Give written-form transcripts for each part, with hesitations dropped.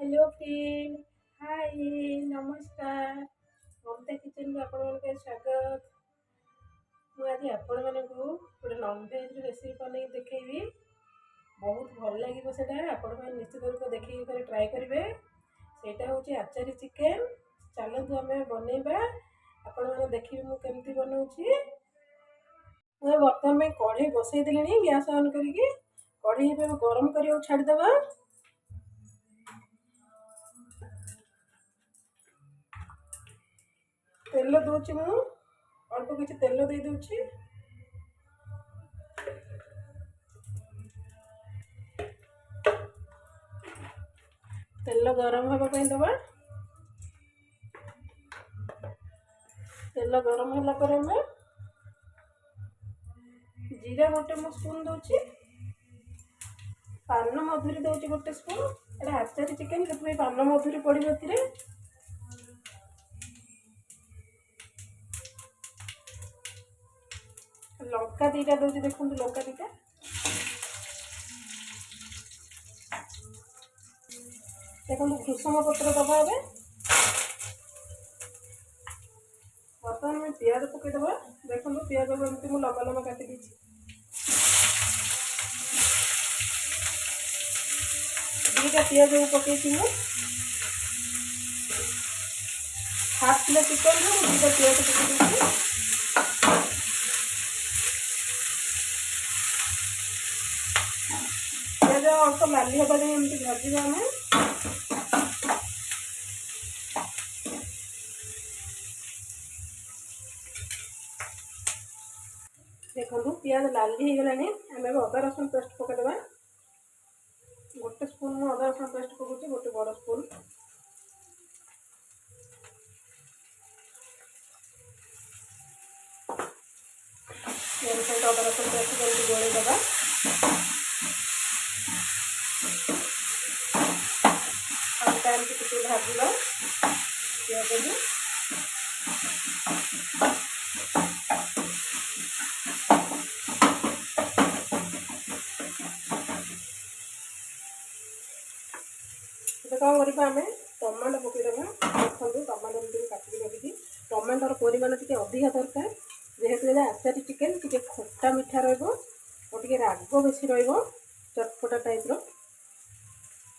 Hello friend. हाय, नमस्कार। ममता kitchen को आपको स्वागत। मुझे आपण मानक गोटे ननभेज रेसिपी बन देखी। बहुत भल लगे आपण मैंने निश्चित रूप देखिए ट्राए करेंगे। सेटा हूँ आचारी चिकेन। चलतु आम बनवा आपण मैंने देखिए मुझे बनाऊँगी। मुझे बर्तमान में कढ़ई बसई देली गैस ऑन करके कढ़ई गरम करने छाड़देवा। तेल दूची मु अल्प किसी तेल दे दूची। तेल गरम होगा दबा। तेल गरम होला पर हमें जीरा गोटे मु स्पून दूची। पान मधुरी दूची गोटे स्पून। एटा आचारी चिकेन से पान मधुरी पड़े। लंका दीटा दूची देखो लंका दीटा। देखो भूषण पत्र दबा। बर्तमान में प्याज पकईदबा। देखो प्याज एमती मुझे लंबा लंबा काटी दी। दुईटा प्याज पकई हाफ किलो चिकेन दुईटा प्याज पकई। प्याज अल्प लाली हवा एमती भाजवा आम। देखो प्याज लाली हो गलानी। आम अदा रसुण पेस्ट पकईदबा। गोटे स्पून मु अदा रसुण पेस्ट पकाउछि। गोटे बड़ स्पून अदा रसुण पेस्ट जल्दी गोल दबा। टाइम टी भाजवा प्याज को। कौन करवा आम टमाटो पकईदबा। देखो टमाटो काटिक रखी। टमाटर परिमाण टी अधिका दरकार जेहेतु आचारी चिकेन टी खट्टा मीठा रे राग बेसी रटपटा टाइप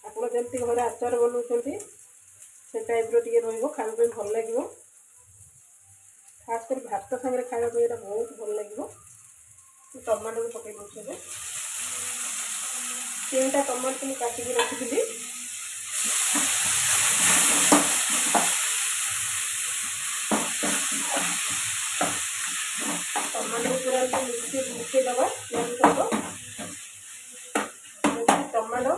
आप जमी घर आचार बनाऊँ से टाइप खाने भल लगे। खास कर भात सागर खाया बहुत भल लगे। टमाटो को पकई दूसरे 3टा टमाटो मुझे काटिक रखी। टमाटो पूरा मिक्सी दबा टमाटो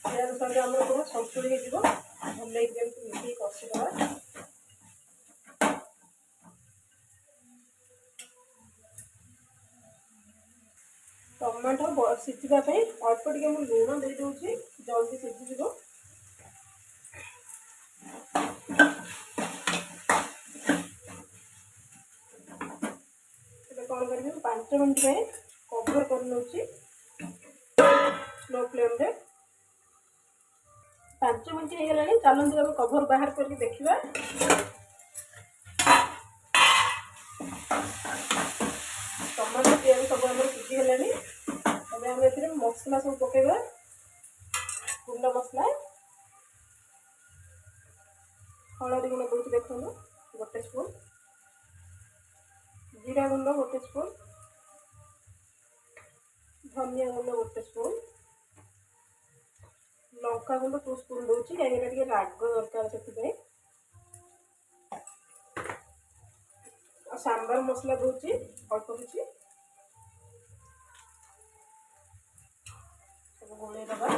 प्याज सहित आम पूरा संतुली हो भल मिक्स कषिदबा। टमाटो सीझापी अल्प टे लुण दे दूसरी जल्दी सीझीज। कौन कर 5 मिनट में कवर कर स्लो फ्लेम रे। 5 मिनट हो गला। चलते हम कवर बाहर करके देखा। टमाटो प्याज सब आम सीझीगलानी। अब आम ए मसला सब पकेबा। गुंड मसला हलदी गुंड दूसरी देखो गोटे स्पून। जीरा गुंड गोटे स्पून। धनिया गुंड गोटे स्पून। लंका गुंड 2 स्पून दूसरी कहीं राग दरकार से। सांबर मसला दूसरी अल्प किसी सब गोल दबा।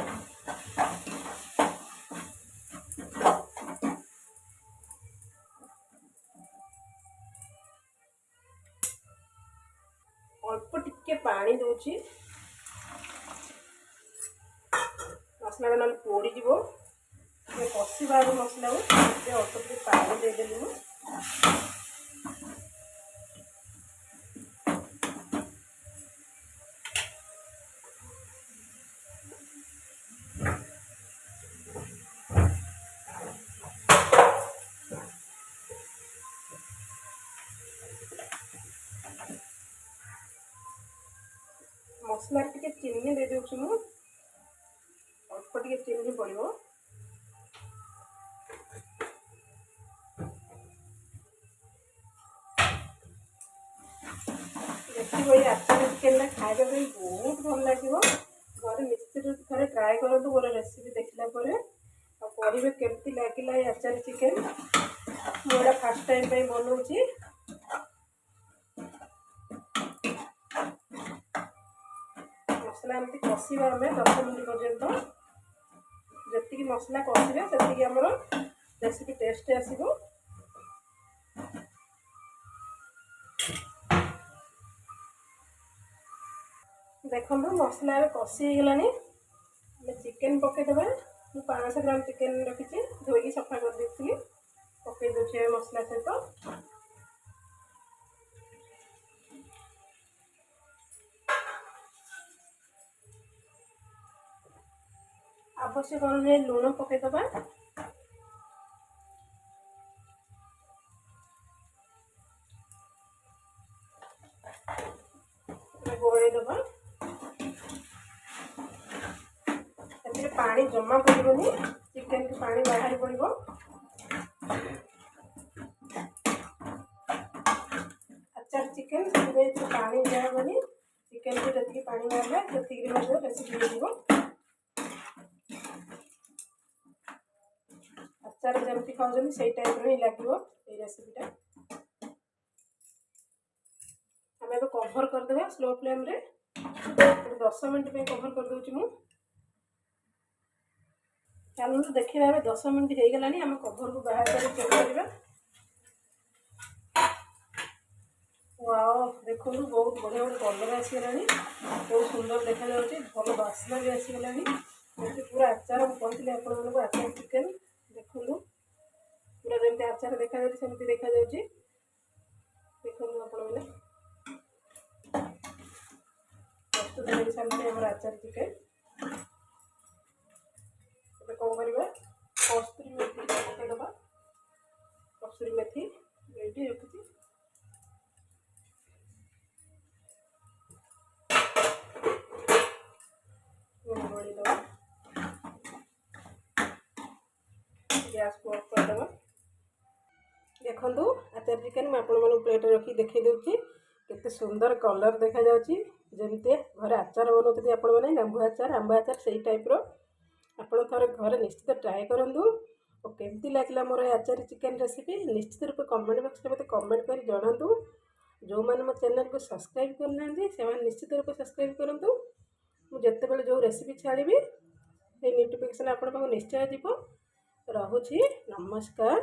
अल्प टिके पानी दूची मसला ना पोड़ी कषा मसला को अल्प टिके पानी देदेली। मसला टिके चीनी दे दूँ मु अल्प टिके चीनी पड़ो देखिए ये आचार चिकेन खाइबा बहुत भल लगे घर निश्चित थे ट्राए करूँ मोर रेसिपी देखला कहे केमती लगे आचार चिकेन मुझे फास्ट टाइम पे बनाऊँगी मसला एमती कषा आम 10 मिनट पर्यंत जी मसला कषे से आमर रेसिपी टेस्ट आसो देखो मसला कषि गलानी चिकेन पकईदे 500 ग्राम चिकेन रखी धोई सफा कर दी पकई दूसरे मसला सहित आवश्यक अनुसार लुण पकईदबा गोड़े दबा पानी जमा पड़ोनी चिकेन को पानी बाहर पड़ो आचार चिकेन से पानी दिहबनी चिकेन को जी पानी बाहर से रेसिपी हो आचार जमी खाऊँ से टाइप ही लगे रेसिपीटा आम ए कभर करदे स्लो फ्लेम रे 10 मिनट पे कभर कर दूची मु चलो देखिए 10 मिनट हो गलानी आम कभर को बाहर कर चेक करवा वाओ देखो बहुत बढ़िया गोटे कलर आसीगलानी बहुत सुंदर देखा जाउची भल बास्ना भी आसीगलानी पूरा आचार कहती आपको आचार चिकेन देखो पूरा जमी आचार देखा सेमती देखा देखो आपने प्रस्तुत हो सारे आम आचार चिकेन कौन करवा कस्तूरी मेथी पकईदबा कस्तूरी मेथी ये रखी बढ़ीदबा गैस को ऑफ करदबा देखो आचार चिकेन मैं आपण प्लेट रखी देखी दूची केते सुंदर कलर देखा जाउची जमती घर आचार बनाते आपण मैंने लेंबू आचार आंब आचार से टाइप आपण थे घर निश्चित ट्राए करूँ और केमती लगला मोर आचार चिकेन रेसिपी निश्चित रूप कमेंट बॉक्स में मत कमेंट कर जनातु जो मैंने मो चैनल को सब्सक्राइब करना से निश्चित रूप सब्सक्राइब करूँ मुझे जो रेसिपी छाड़ी ये नोटिफिकेशन आपण निश्चय जीव रहुछि नमस्कार।